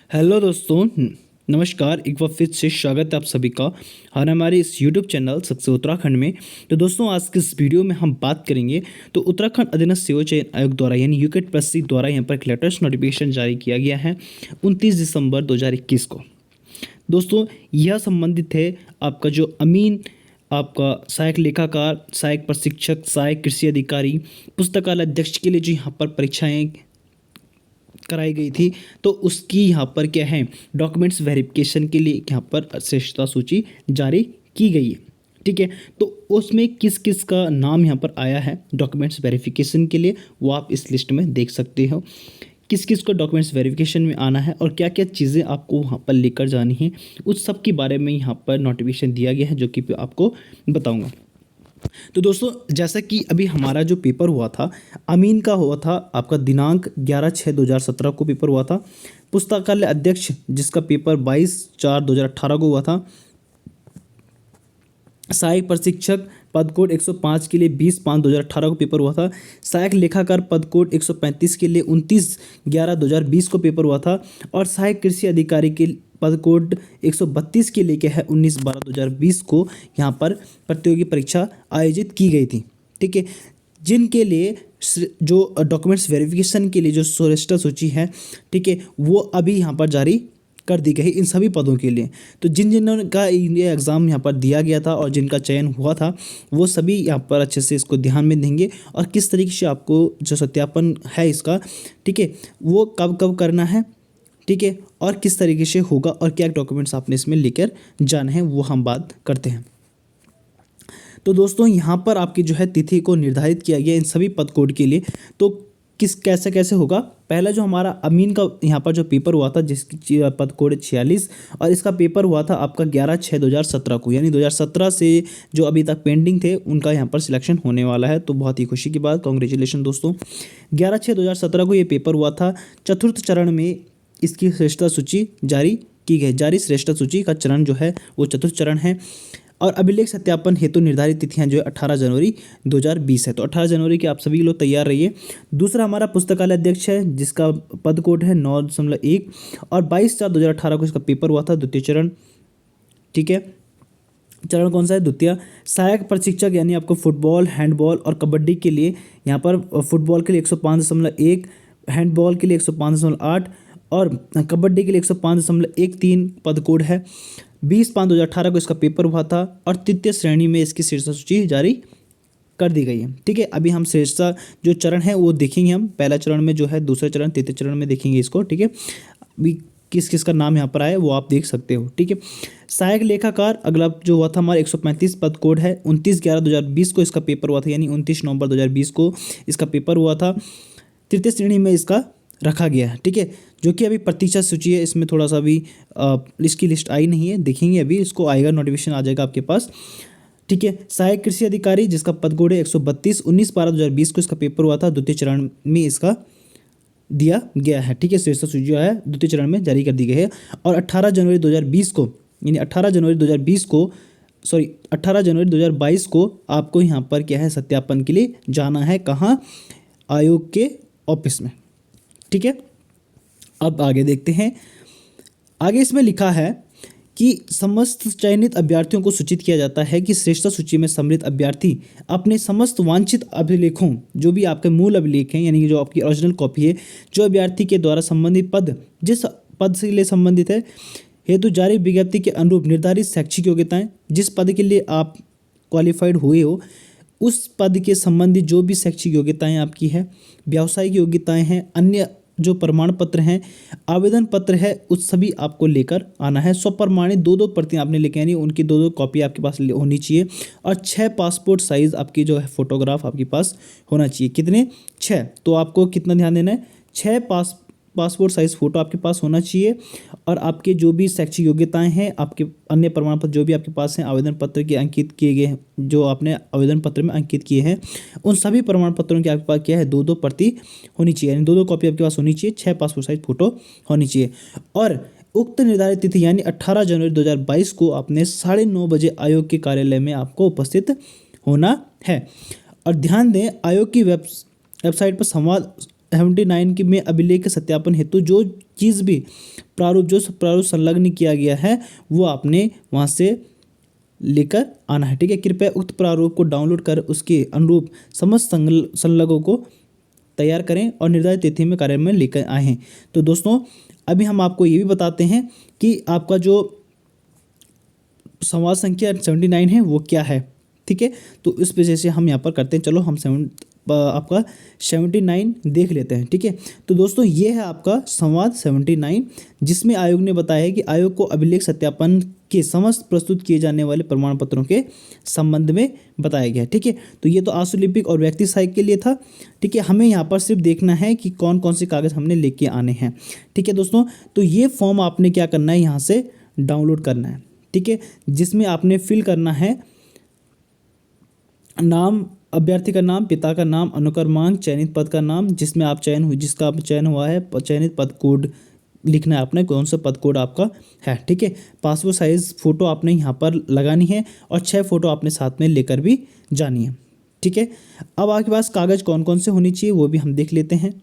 Hello दोस्तों, नमस्कार। एक बार फिर से स्वागत है आप सभी का हमारे इस यूट्यूब चैनल सक्सेस उत्तराखंड में। तो दोस्तों, आज के इस वीडियो में हम बात करेंगे तो उत्तराखंड अधीनस्थ सेवा चयन आयोग द्वारा यानी यूकेट प्लस द्वारा यहाँ पर एक लेटेस्ट नोटिफिकेशन जारी किया गया है 29 दिसंबर 2021 को। दोस्तों, यह संबंधित है आपका जो अमीन, आपका सहायक लेखाकार, सहायक प्रशिक्षक, सहायक कृषि अधिकारी, पुस्तकालय अध्यक्ष के लिए जो यहाँ पर परीक्षाएं कराई गई थी, तो उसकी यहाँ पर क्या है, डॉक्यूमेंट्स वेरिफिकेशन के लिए यहाँ पर श्रेष्ठता सूची जारी की गई है। ठीक है, तो उसमें किस किस का नाम यहाँ पर आया है डॉक्यूमेंट्स वेरिफिकेशन के लिए, वो आप इस लिस्ट में देख सकते हो। किस किस को डॉक्यूमेंट्स वेरिफिकेशन में आना है और क्या क्या चीज़ें आपको वहाँ पर लेकर जानी है, उस सब के बारे में यहाँ पर नोटिफिकेशन दिया गया है, जो कि आपको बताऊँगा। तो दोस्तों, जैसा कि अभी हमारा जो पेपर हुआ था अमीन का हुआ था, आपका दिनांक 11/6/2017 को पेपर हुआ था। पुस्तकालय अध्यक्ष जिसका पेपर 22/4/2018 को हुआ था। सहायक प्रशिक्षक पद कोड 105 के लिए 20/5/2018 को पेपर हुआ था। सहायक लेखाकार पद कोड 135 के लिए 29/11/2020 को पेपर हुआ था। और सहायक कृषि अधिकारी के पद कोड 132 के लिए क्या है 19/12/2020 को यहाँ पर प्रतियोगी परीक्षा आयोजित की गई थी। ठीक है, जिनके लिए जो डॉक्यूमेंट्स वेरिफिकेशन के लिए जो श्रेष्ठता सूची है, ठीक है, वो अभी यहाँ पर जारी कर दी गई इन सभी पदों के लिए। तो जिनका ये एग्ज़ाम यहाँ पर दिया गया था और जिनका चयन हुआ था, वो सभी यहाँ पर अच्छे से इसको ध्यान में देंगे और किस तरीके से आपको जो सत्यापन है इसका, ठीक है, वो कब कब करना है, ठीक है, और किस तरीके से होगा और क्या डॉक्यूमेंट्स आपने इसमें लेकर जाना है, वो हम बात करते हैं। तो दोस्तों, यहाँ पर आपकी जो है तिथि को निर्धारित किया गया इन सभी पद कोड के लिए। तो किस कैसे कैसे होगा, पहला जो हमारा अमीन का यहाँ पर जो पेपर हुआ था जिसकी पद कोड 46, और इसका पेपर हुआ था आपका 11/6/2017 को, यानी 2017 से जो अभी तक पेंडिंग थे उनका यहाँ पर सिलेक्शन होने वाला है। तो बहुत ही खुशी की बात, कॉन्ग्रेचुलेशन दोस्तों। 11/6/2017 को ये पेपर हुआ था। चतुर्थ चरण में इसकी श्रेष्ठता सूची जारी की गई। जारी श्रेष्ठता सूची का चरण जो है वो चतुर्थ चरण है। और अभिलेख सत्यापन हेतु निर्धारित तिथियां जो है 18 जनवरी 2020 है। तो 18 जनवरी के आप सभी लोग तैयार रहिए। दूसरा हमारा पुस्तकालय अध्यक्ष है जिसका पद कोड है 9.1, और 22/4/2018 को इसका पेपर हुआ था, द्वितीय चरण। ठीक है, चरण कौन सा है, द्वितीय। सहायक प्रशिक्षक यानी आपको फुटबॉल, हैंडबॉल और कबड्डी के लिए यहाँ पर फुटबॉल के लिए 105.1, हैंडबॉल के लिए 105.8 और कबड्डी के लिए 105.13 पद कोड है। 20/5/2018 को इसका पेपर हुआ था और तृतीय श्रेणी में इसकी श्रेष्ठता सूची जारी कर दी गई है। ठीक है, अभी हम श्रेष्ठता जो चरण है वो देखेंगे। हम पहला चरण में जो है, दूसरा चरण, तृतीय चरण में देखेंगे इसको। ठीक है, अभी किस किस का नाम यहाँ पर आया वो आप देख सकते हो। ठीक है, सहायक लेखाकार अगला जो हुआ था हमारा 135 पद कोड है। 29/11/2020 को इसका पेपर हुआ था, यानी 29 नवंबर 2020 को इसका पेपर हुआ था। तृतीय श्रेणी में इसका रखा गया है। ठीक है, जो कि अभी प्रतीक्षा सूची है, इसमें थोड़ा सा अभी इसकी लिस्ट आई नहीं है, देखेंगे अभी, इसको आएगा, नोटिफिकेशन आ जाएगा आपके पास। ठीक है, सहायक कृषि अधिकारी जिसका पद कोड है 132, 19/12/2020 को इसका पेपर हुआ था। द्वितीय चरण में इसका दिया गया है। ठीक है, श्रेष्ठता सूची जो है द्वितीय चरण में जारी कर दी गई है। और 18 जनवरी 2020 को, यानी 18 जनवरी 2020 को, सॉरी 18 जनवरी 2022 को आपको यहाँ पर क्या है, सत्यापन के लिए जाना है। कहाँ, आयोग के ऑफिस में। ठीक है, अब आगे देखते हैं। आगे इसमें लिखा है कि समस्त चयनित अभ्यर्थियों को सूचित किया जाता है कि श्रेष्ठता सूची में सम्मिलित अभ्यर्थी अपने समस्त वांछित अभिलेखों, जो भी आपके मूल अभिलेख हैं, यानी जो आपकी ओरिजिनल कॉपी है, जो अभ्यर्थी के द्वारा संबंधित पद, जिस पद से लिए संबंधित है, हेतु जारी विज्ञप्ति के अनुरूप निर्धारित शैक्षिक योग्यताएं, जिस पद के लिए आप क्वालिफाइड हुए हो उस पद के संबंधित जो भी शैक्षिक योग्यताएं आपकी है, व्यावसायिक योग्यताएं हैं, अन्य जो प्रमाण पत्र हैं, आवेदन पत्र है, उस सभी आपको लेकर आना है। स्वप्रमाणित 2 प्रतियां आपने लेके आनी, उनकी 2 कॉपी आपके पास होनी चाहिए। और 6 पासपोर्ट साइज आपकी जो है फोटोग्राफ आपके पास होना चाहिए। कितने, 6। तो आपको कितना ध्यान देना है, 6 पासपोर्ट साइज फ़ोटो आपके पास होना चाहिए। और आपके जो भी शैक्षिक योग्यताएं हैं, आपके अन्य प्रमाण पत्र जो भी आपके पास हैं, आवेदन पत्र के अंकित किए गए हैं, जो आपने आवेदन पत्र में अंकित किए हैं, उन सभी प्रमाण पत्रों की आपके पास क्या है, 2 प्रति होनी चाहिए, यानी 2 कॉपी आपके पास होनी चाहिए। 6 पासपोर्ट साइज फ़ोटो होनी चाहिए। और उक्त निर्धारित तिथि यानी 18 जनवरी 2022 को आपने 9:30 बजे आयोग के कार्यालय में आपको उपस्थित होना है। और ध्यान दें, आयोग की वेबसाइट पर संवाद 79 की में अभिलेख के सत्यापन हेतु जो चीज़ भी प्रारूप संलग्न किया गया है वो आपने वहाँ से लेकर आना है। ठीक है, कृपया उक्त प्रारूप को डाउनलोड कर उसके अनुरूप समस्त संलग्नों को तैयार करें और निर्धारित तिथि में कार्य में लेकर आए हैं। तो दोस्तों अभी हम आपको ये भी बताते हैं कि आपका जो संवाद संख्या 79 है वो क्या है। ठीक है, तो इस वजह से हम यहाँ पर करते हैं। चलो हम आपका 79 देख लेते हैं। ठीक है, तो दोस्तों ये है आपका संवाद 79, जिसमें आयोग ने बताया है कि आयोग को अभिलेख सत्यापन के समस्त प्रस्तुत किए जाने वाले प्रमाण पत्रों के संबंध में बताया गया है। ठीक है, तो ये तो आशुलिपिक और व्यक्ति सहायक के लिए था। ठीक है, हमें यहाँ पर सिर्फ देखना है कि कौन कौन से कागज़ हमने लेके आने हैं। ठीक है दोस्तों, तो ये फॉर्म आपने क्या करना है, यहाँ से डाउनलोड करना है। ठीक है, जिसमें आपने फिल करना है नाम, अभ्यर्थी का नाम, पिता का नाम, अनुक्रमांक, चयनित पद का नाम, जिसमें आप जिसका आप चयन हुआ है, चयनित पद कोड लिखना है आपने, कौन सा पद कोड आपका है। ठीक है, पासपोर्ट साइज फ़ोटो आपने यहाँ पर लगानी है और 6 फ़ोटो आपने साथ में लेकर भी जानी है। ठीक है, अब आपके पास कागज़ कौन कौन से होनी चाहिए वो भी हम देख लेते हैं।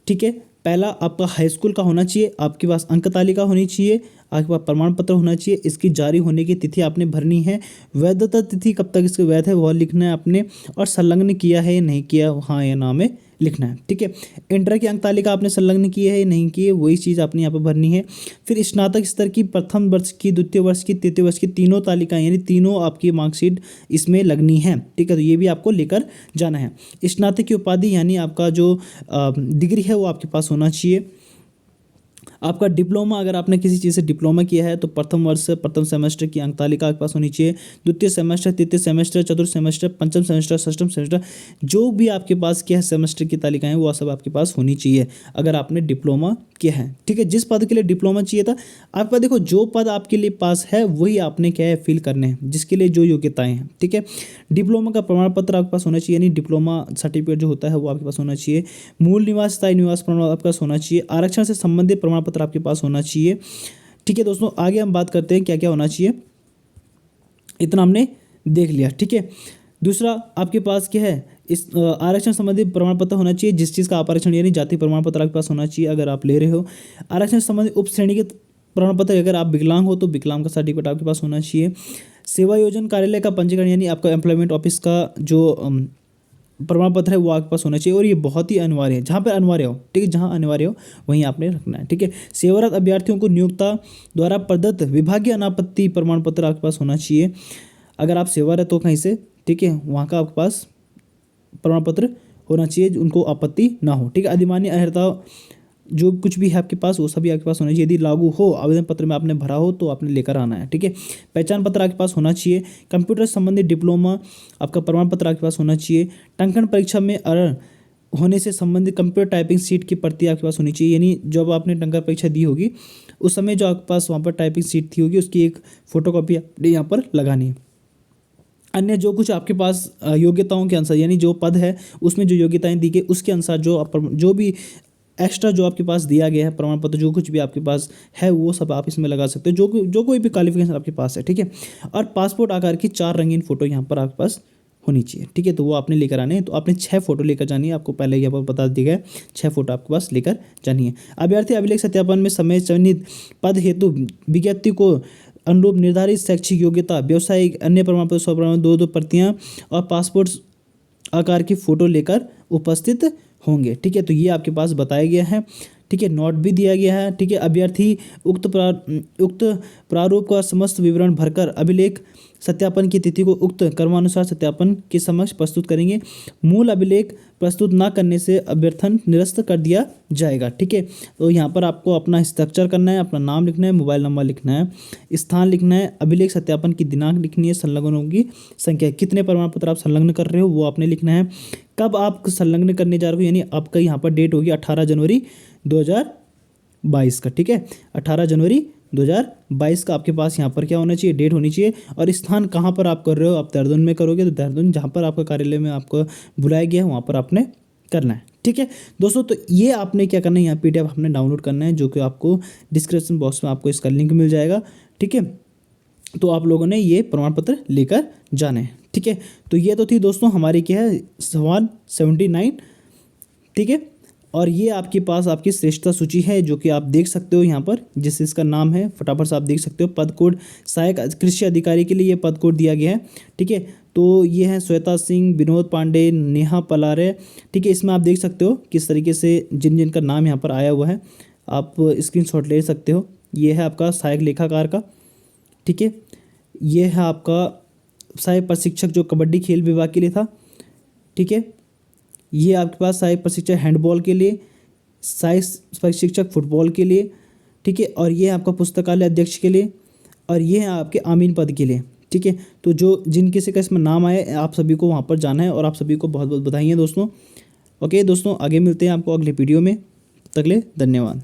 ठीक है, पहला आपका हाई स्कूल का होना चाहिए, आपके पास अंक तालिका होनी चाहिए, आपके पास प्रमाण पत्र होना चाहिए, इसकी जारी होने की तिथि आपने भरनी है, वैधता तिथि कब तक इसके वैध है वह लिखना है आपने, और संलग्न किया है या नहीं किया, हाँ या ना में लिखना है। ठीक है, इंटर की अंक तालिका आपने संलग्न की है या नहीं की है, वही चीज़ आपने यहाँ पर भरनी है। फिर स्नातक स्तर की प्रथम वर्ष की, द्वितीय वर्ष की, तृतीय वर्ष की तीनों तालिकाएं, यानी तीनों आपकी मार्कशीट इसमें लगनी है। ठीक है, तो ये भी आपको लेकर जाना है। स्नातक की उपाधि यानी आपका जो डिग्री है वो आपके पास होना चाहिए। आपका डिप्लोमा, अगर आपने किसी चीज़ से डिप्लोमा किया है तो प्रथम वर्ष से प्रथम सेमेस्टर की अंक तालिका आपके पास होनी चाहिए। द्वितीय सेमेस्टर, तृतीय सेमेस्टर, चतुर्थ सेमेस्टर, पंचम सेमेस्टर, षष्ठम सेमेस्टर, जो भी आपके पास क्या है सेमेस्टर की तालिकाएं वो सब आपके पास होनी चाहिए अगर आपने डिप्लोमा किया है। ठीक है, जिस पद के लिए डिप्लोमा चाहिए था आपके पास, देखो जो पद आपके लिए पास है वही आपने क्या है फिल करने हैं, जिसके लिए जो योग्यताएं हैं। ठीक है, डिप्लोमा का प्रमाण पत्र आपके पास होना चाहिए, यानी डिप्लोमा सर्टिफिकेट जो होता है वो आपके पास होना चाहिए। मूल निवास, स्थायी निवास प्रमाण आपके पास होना चाहिए। आरक्षण से संबंधित प्रमाण पत्र आपके पास होना चाहिए। ठीक है दोस्तों, आगे हम बात करते हैं क्या क्या होना चाहिए। इतना हमने देख लिया। ठीक है, दूसरा आपके पास क्या है, इस आरक्षण संबंधी प्रमाण पत्र होना चाहिए, जिस चीज़ का आप आरक्षण यानी जाति प्रमाण पत्र आपके पास होना चाहिए अगर आप ले रहे हो। आरक्षण संबंधी उप श्रेणी के प्रमाण पत्र, अगर आप विकलांग हो तो विकलांग का सर्टिफिकेट आपके पास होना चाहिए। सेवा योजन कार्यालय का पंजीकरण यानी आपका एम्प्लॉयमेंट ऑफिस का जो प्रमाण पत्र है वो आपके पास होना चाहिए, और ये बहुत ही अनिवार्य है, जहाँ पर अनिवार्य हो। ठीक है, जहाँ अनिवार्य हो वहीं आपने रखना है। ठीक है, सेवारत अभ्यर्थियों को नियोक्ता द्वारा प्रदत्त विभागीय अनापत्ति प्रमाण पत्र आपके पास होना चाहिए अगर आप सेवारत हो कहीं से। ठीक है, वहाँ का आपके पास प्रमाण पत्र होना चाहिए, उनको आपत्ति ना हो। ठीक है, अधिमान्य अर्हता जो कुछ भी है आपके पास वो सभी आपके पास होना चाहिए। यदि लागू हो, आवेदन पत्र में आपने भरा हो तो आपने लेकर आना है। ठीक है, पहचान पत्र आपके पास होना चाहिए। कंप्यूटर संबंधित डिप्लोमा आपका प्रमाण पत्र आपके पास होना चाहिए। टंकण परीक्षा में अर्ह होने से संबंधित कंप्यूटर टाइपिंग सीट की प्रति आपके पास होनी चाहिए, यानी जब आपने टंकण परीक्षा दी होगी उस समय जो आपके पास वहाँ पर टाइपिंग सीट थी होगी उसकी एक फोटोकॉपी आपने यहाँ पर लगानी है। अन्य जो कुछ आपके पास योग्यताओं के अनुसार, यानी जो पद है उसमें जो योग्यताएं दी गई उसके अनुसार जो भी एक्स्ट्रा जो आपके पास दिया गया है प्रमाण पत्र, जो कुछ भी आपके पास है वो सब आप इसमें लगा सकते हो, जो कोई भी क्वालिफिकेशन आपके पास है। ठीक है, और पासपोर्ट आकार की 4 रंगीन फोटो यहाँ पर आपके पास होनी चाहिए। ठीक है, तो वो आपने लेकर आने हैं। तो आपने 6 फोटो लेकर जानी है, आपको पहले यहाँ पर बता दिया गया है 6 फोटो आपके पास लेकर जानी है। अभ्यर्थी अभिलेख सत्यापन में समय चयनित पद हेतु विज्ञप्ति को अनुरूप निर्धारित शैक्षिक योग्यता, व्यवसायिक अन्य प्रमाण पत्र 100 प्रमाण 2 प्रतियाँ और पासपोर्ट आकार की फ़ोटो लेकर उपस्थित होंगे। ठीक है, तो ये आपके पास बताया गया है। ठीक है, नोट भी दिया गया है। ठीक है, अभ्यर्थी उक्त प्रारूप का समस्त विवरण भरकर अभिलेख सत्यापन की तिथि को उक्त क्रमानुसार सत्यापन के समक्ष प्रस्तुत करेंगे। मूल अभिलेख प्रस्तुत न करने से अभ्यर्थन निरस्त कर दिया जाएगा। ठीक है, तो यहाँ पर आपको अपना हस्ताक्षर करना है, अपना नाम लिखना है, मोबाइल नंबर लिखना है, स्थान लिखना है, अभिलेख सत्यापन की दिनांक लिखनी है, संलग्नों की संख्या, कितने प्रमाण पत्र आप संलग्न कर रहे हो वो आपने लिखना है, कब आप संलग्न करने जा रहे हो, यानी आपका यहाँ पर डेट होगी 18 जनवरी 2022 का। ठीक है, 18 जनवरी 2022 का आपके पास यहाँ पर क्या होना चाहिए, डेट होनी चाहिए। और स्थान कहाँ पर आप कर रहे हो, आप देहरादून में करोगे तो देहरादून जहाँ पर आपका कार्यालय में आपको बुलाया गया है वहाँ पर आपने करना है। ठीक है दोस्तों, तो ये आपने क्या करना है, यहाँ PDF आपने डाउनलोड करना है, जो कि आपको डिस्क्रिप्शन बॉक्स में आपको इसका लिंक मिल जाएगा। ठीक है, तो आप लोगों ने ये प्रमाण पत्र लेकर जाने हैं। ठीक है, तो ये तो थी दोस्तों हमारी क्या है संवाद 79। ठीक है। और ये आपके पास आपकी श्रेष्ठता सूची है जो कि आप देख सकते हो यहाँ पर, जिस इसका नाम है फटाफट से आप देख सकते हो। पद कोड सहायक कृषि अधिकारी के लिए ये पद कोड दिया गया है, ठीक है। तो ये है श्वेता सिंह, विनोद पांडे, नेहा पलारे, ठीक है। इसमें आप देख सकते हो किस तरीके से जिन जिन का नाम यहाँ पर आया हुआ है, आप स्क्रीनशॉट ले सकते हो। ये है आपका सहायक लेखाकार का, ठीक है। ये है आपका सहायक प्रशिक्षक जो कबड्डी खेल विभाग के लिए था, ठीक है। ये आपके पास सहायक प्रशिक्षक हैंडबॉल के लिए, सहायक प्रशिक्षक फुटबॉल के लिए, ठीक है। और ये आपका पुस्तकालय अध्यक्ष के लिए, और ये है आपके आमीन पद के लिए, ठीक है। तो जो जिन किसी का इसमें नाम आए आप सभी को वहाँ पर जाना है, और आप सभी को बहुत बहुत बधाई है दोस्तों। ओके दोस्तों, आगे मिलते हैं आपको अगले वीडियो में, तक ले धन्यवाद।